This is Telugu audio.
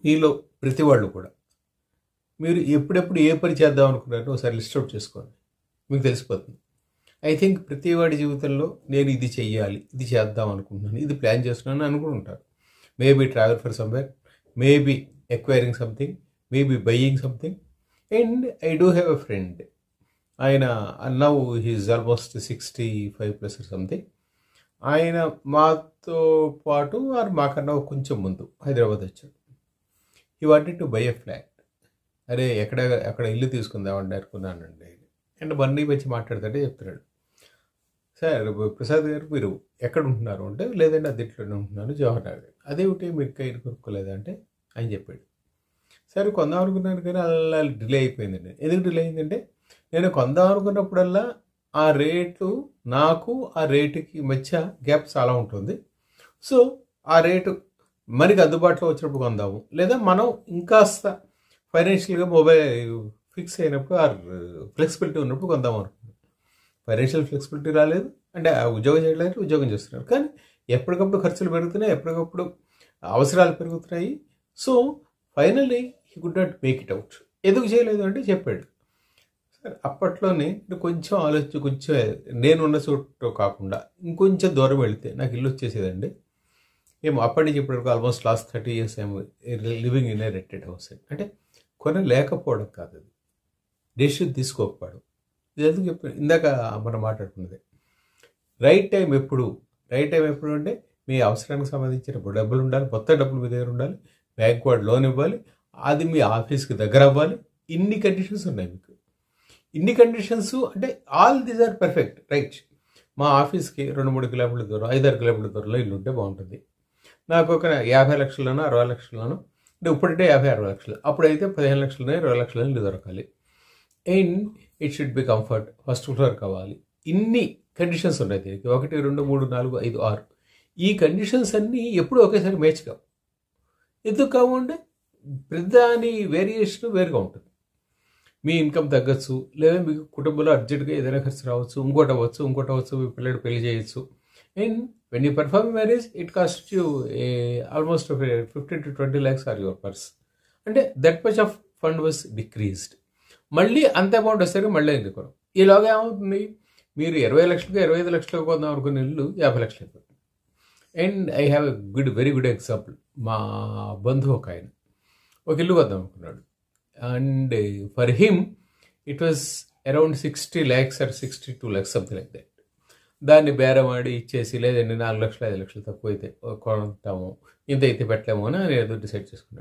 మీలో ప్రతి వాళ్ళు కూడా మీరు ఎప్పుడెప్పుడు ఏ పని చేద్దాం అనుకున్నారో ఒకసారి లిస్ట్ అవుట్ చేసుకోండి, మీకు తెలిసిపోతుంది. ఐ థింక్ ప్రతి వాడి జీవితంలో నేను ఇది చెయ్యాలి, ఇది చేద్దాం అనుకుంటున్నాను, ఇది ప్లాన్ చేస్తున్నాను అనుకుంటుంటారు. Maybe travel for somewhere, maybe acquiring something, maybe buying something. And I do have a friend, ఆయన now he is almost 65+ or something. ఆయన మాతో పాటు మాకన్నా కొంచెం ముందు హైదరాబాద్ వచ్చాడు. He wanted to buy a flat. అరే అక్కడ ఇల్లు తీసుకుందామని అనుకున్నానండి. అండ్ బన్నీ వచ్చి మాట్లాడుతుంటే చెప్తున్నాడు, సార్ ప్రసాద్ గారు మీరు ఎక్కడ ఉంటున్నారు అంటే, లేదంటే అదిట్లోనే ఉంటున్నాను జవహర్ నగర్. అదేమిటి మీరు ఇల్లు కొనుక్కోలేదంటే ఆయన చెప్పాడు. సరే కొందాం అనుకున్నాను కానీ అలా డిలే అయిపోయిందండి. ఎందుకు డిలే అయిందంటే, నేను కొందాం అనుకున్నప్పుడల్లా ఆ రేటు నాకు ఆ రేటుకి మధ్య గ్యాప్ చాలా ఉంటుంది. సో ఆ రేటు మనకి అందుబాటులో వచ్చినప్పుడు కొందాము, లేదా మనం ఇంకాస్త ఫైనాన్షియల్గా ఫిక్స్ అయినప్పుడు ఆ ఫ్లెక్సిబిలిటీ ఉన్నప్పుడు కొందాం అనుకున్నాను. ఫైనాన్షియల్ ఫ్లెక్సిబిలిటీ రాలేదు అంటే ఉద్యోగం చేయలేదు, ఉద్యోగం చేస్తున్నారు, కానీ ఎప్పటికప్పుడు ఖర్చులు పెరుగుతున్నాయి, ఎప్పటికప్పుడు అవసరాలు పెరుగుతున్నాయి. So finally he could not make it out. ఎందుకు చేయలేదు అంటే చెప్పాడు. సరే అప్పట్లోనే కొంచెం ఆలోచించి కొంచెం నేనున్న చోటు కాకుండా ఇంకొంచెం దూరం వెళితే నాకు ఇల్లు వచ్చేసేదండి. ఏమో అప్పటి నుంచి ఇప్పటివరకు ఆల్మోస్ట్ లాస్ట్ 30 years ఏమో living in a rented house. అంటే కొనలేకపోవడం కాదు, అది డెసిషన్ తీసుకోకపోవడం. ఇది ఎందుకు చెప్పాను, ఇందాక మనం మాట్లాడుకున్నది రైట్ టైం ఎప్పుడు అంటే మీ అవసరానికి సంబంధించిన డబ్బులు ఉండాలి, మొత్తం డబ్బులు మీ దగ్గర ఉండాలి, బ్యాంక్ వాడు లోన్ ఇవ్వాలి, అది మీ ఆఫీస్కి దగ్గర అవ్వాలి. ఇన్ని కండిషన్స్ ఉన్నాయి మీకు. ఇన్ని కండిషన్స్ అంటే all these are perfect right. మా ఆఫీస్కి 2-3 కిలోమీటర్ల దూరం, 5-6 కిలోమీటర్ల దూరంలో ఇల్లు ఉంటే బాగుంటుంది. నాకు ఒక 50 లక్షల్లోనో 60 లక్షల్లోనో, అంటే ఇప్పుడంటే 50-60 లక్షలు, అప్పుడైతే 15 లక్షలనే 20 లక్షల ఇల్లు దొరకాలి. And it should be comfort, first floor కావాలి. ఇన్ని కండిషన్స్ ఉన్నాయి దీనికి. 1, 2, 3, 4, 5, 6 ఈ కండిషన్స్ అన్నీ ఎప్పుడు ఒకేసారి మ్యాచ్ కావు. ఎందుకు కావు అంటే ప్రతిదాని వేరియేషన్ వేరుగా ఉంటుంది. మీ ఇన్కమ్ తగ్గచ్చు, లేదా మీకు కుటుంబంలో అర్జెంట్గా ఏదైనా ఖర్చు రావచ్చు, ఇంకోటి అవ్వచ్చు, మీ పిల్లడు పెళ్లి చేయొచ్చు. And when you perform marriage it cost you almost 15 to 20 lakhs or your purse. అంటే that much of fund was decreased. మళ్ళీ అంత అమౌంట్ వస్తే మళ్ళీ ఎందుకు ఈలోగా ఏమవుతుంది, మీరు 20 లక్షలకు 25 లక్షలకు కొందాం అనుకున్న ఇల్లు 50 లక్షలు అయిపోతుంది. And I have a very good example. మా బంధువు ఒక ఆయన ఒక ఇల్లు కొందాం అనుకున్నాడు. And for him it was around 60 lakhs or 62 lakhs something like that. దాన్ని బేరమాడి ఇచ్చేసి, లేదండి 4 లక్షలు 5 లక్షలు తక్కువ అయితే కొంటాము, ఇంత అయితే పెట్టలేము అని ఆయన ఏదో డిసైడ్ చేసుకున్నాడు.